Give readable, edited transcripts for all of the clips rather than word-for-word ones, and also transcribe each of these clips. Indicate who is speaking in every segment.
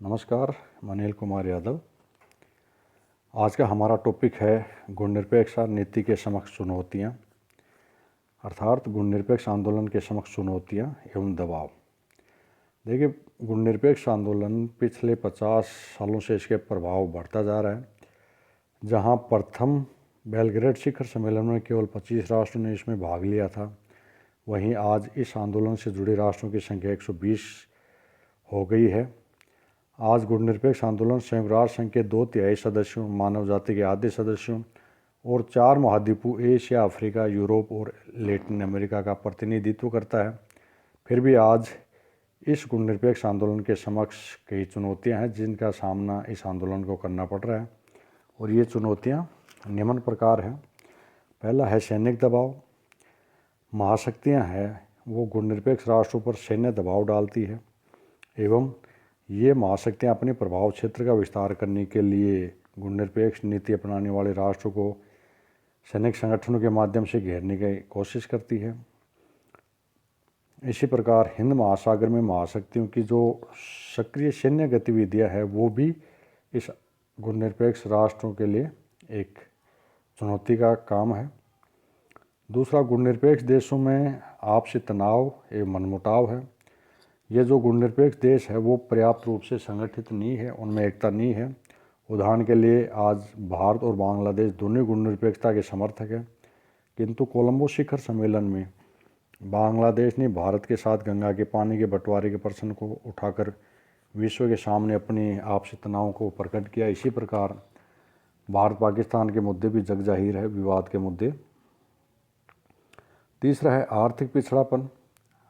Speaker 1: नमस्कार, मैं अनिल कुमार यादव। आज का हमारा टॉपिक है गुणनिरपेक्ष नीति के समक्ष चुनौतियाँ, अर्थात गुणनिरपेक्ष आंदोलन के समक्ष चुनौतियाँ एवं दबाव। देखिए, गुणनिरपेक्ष आंदोलन पिछले 50 सालों से इसके प्रभाव बढ़ता जा रहा है। जहाँ प्रथम बेलग्रेड शिखर सम्मेलन में केवल 25 राष्ट्रों ने इसमें भाग लिया था, वहीं आज इस आंदोलन से जुड़े राष्ट्रों की संख्या 120 हो गई है। आज गुणनिरपेक्ष आंदोलन संयुक्त राष्ट्र संघ के 2/3 सदस्यों, मानव जाति के आधे सदस्यों और 4 महाद्वीपों एशिया, अफ्रीका, यूरोप और लैटिन अमेरिका का प्रतिनिधित्व करता है। फिर भी आज इस गुणनिरपेक्ष आंदोलन के समक्ष कई चुनौतियां हैं जिनका सामना इस आंदोलन को करना पड़ रहा है, और ये चुनौतियां निम्न प्रकार हैं। पहला है सैनिक दबाव। महाशक्तियाँ हैं वो गुणनिरपेक्ष राष्ट्रों पर सैन्य दबाव डालती है एवं ये महाशक्तियाँ अपने प्रभाव क्षेत्र का विस्तार करने के लिए गुणनिरपेक्ष नीति अपनाने वाले राष्ट्रों को सैनिक संगठनों के माध्यम से घेरने की कोशिश करती है। इसी प्रकार हिंद महासागर में महाशक्तियों की जो सक्रिय सैन्य गतिविधियाँ है वो भी इस गुणनिरपेक्ष राष्ट्रों के लिए एक चुनौती का काम है। दूसरा, गुणनिरपेक्ष देशों में आपसी तनाव एवं मनमुटाव है। ये जो गुणनिरपेक्ष देश है वो पर्याप्त रूप से संगठित नहीं है, उनमें एकता नहीं है। उदाहरण के लिए आज भारत और बांग्लादेश दोनों गुणनिरपेक्षता के समर्थक हैं, किंतु कोलंबो शिखर सम्मेलन में बांग्लादेश ने भारत के साथ गंगा के पानी के बंटवारे के प्रश्न को उठाकर विश्व के सामने अपने आपसी तनाव को प्रकट किया। इसी प्रकार भारत पाकिस्तान के मुद्दे भी जग जाहिर है, विवाद के मुद्दे। तीसरा है आर्थिक पिछड़ापन।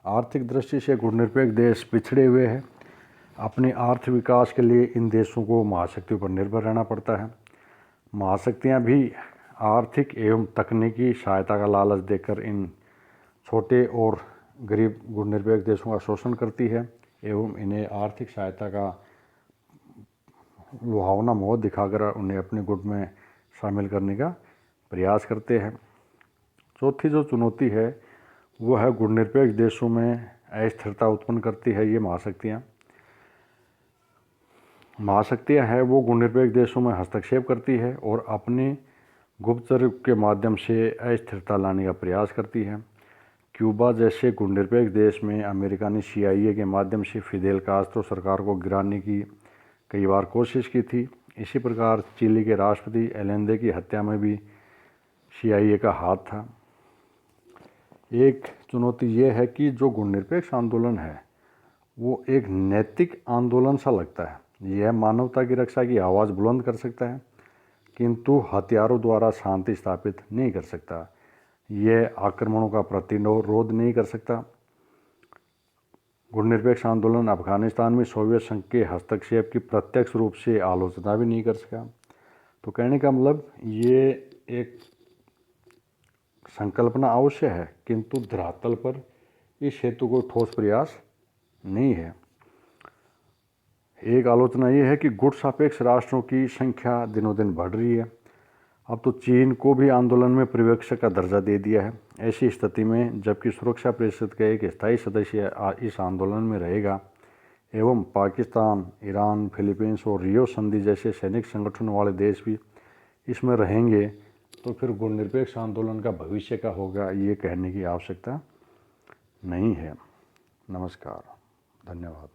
Speaker 1: आर्थिक दृष्टि से गुणनिरपेक्ष देश पिछड़े हुए हैं। अपने आर्थिक विकास के लिए इन देशों को महाशक्तियों पर निर्भर रहना पड़ता है। महाशक्तियाँ भी आर्थिक एवं तकनीकी सहायता का लालच देकर इन छोटे और गरीब गुणनिरपेक्ष देशों का शोषण करती है एवं इन्हें आर्थिक सहायता का लुभावना मोह दिखाकर उन्हें अपने गुट में शामिल करने का प्रयास करते हैं। चौथी जो चुनौती है वो है गुणनिरपेक्ष देशों में अस्थिरता उत्पन्न करती है ये महाशक्तियाँ। महाशक्तियाँ हैं वो गुणनिरपेक्ष देशों में हस्तक्षेप करती है और अपने गुप्तचर के माध्यम से अस्थिरता लाने का प्रयास करती है। क्यूबा जैसे गुणनिरपेक्ष देश में अमेरिका ने CIA के माध्यम से फिदेल कास्त्रो सरकार को गिराने की कई बार कोशिश की थी। इसी प्रकार चिली के राष्ट्रपति एलेंदे की हत्या में भी CIA का हाथ था। एक चुनौती ये है कि जो गुणनिरपेक्ष आंदोलन है वो एक नैतिक आंदोलन सा लगता है। यह मानवता की रक्षा की आवाज़ बुलंद कर सकता है, किंतु हथियारों द्वारा शांति स्थापित नहीं कर सकता। यह आक्रमणों का प्रतिरोध नहीं कर सकता। गुणनिरपेक्ष आंदोलन अफगानिस्तान में सोवियत संघ के हस्तक्षेप की प्रत्यक्ष रूप से आलोचना भी नहीं कर सका। तो कहने का मतलब ये एक संकल्पना अवश्य है, किंतु धरातल पर इस हेतु को ठोस प्रयास नहीं है। एक आलोचना ये है कि गुट सापेक्ष राष्ट्रों की संख्या दिनों दिन बढ़ रही है। अब तो चीन को भी आंदोलन में पर्यवेक्षक का दर्जा दे दिया है। ऐसी स्थिति में जबकि सुरक्षा परिषद का एक स्थायी सदस्य इस आंदोलन में रहेगा एवं पाकिस्तान, ईरान, फिलीपींस और रियो संधि जैसे सैनिक संगठनों वाले देश भी इसमें रहेंगे, तो फिर गुणनिरपेक्ष आंदोलन का भविष्य का होगा ये कहने की आवश्यकता नहीं है। नमस्कार, धन्यवाद।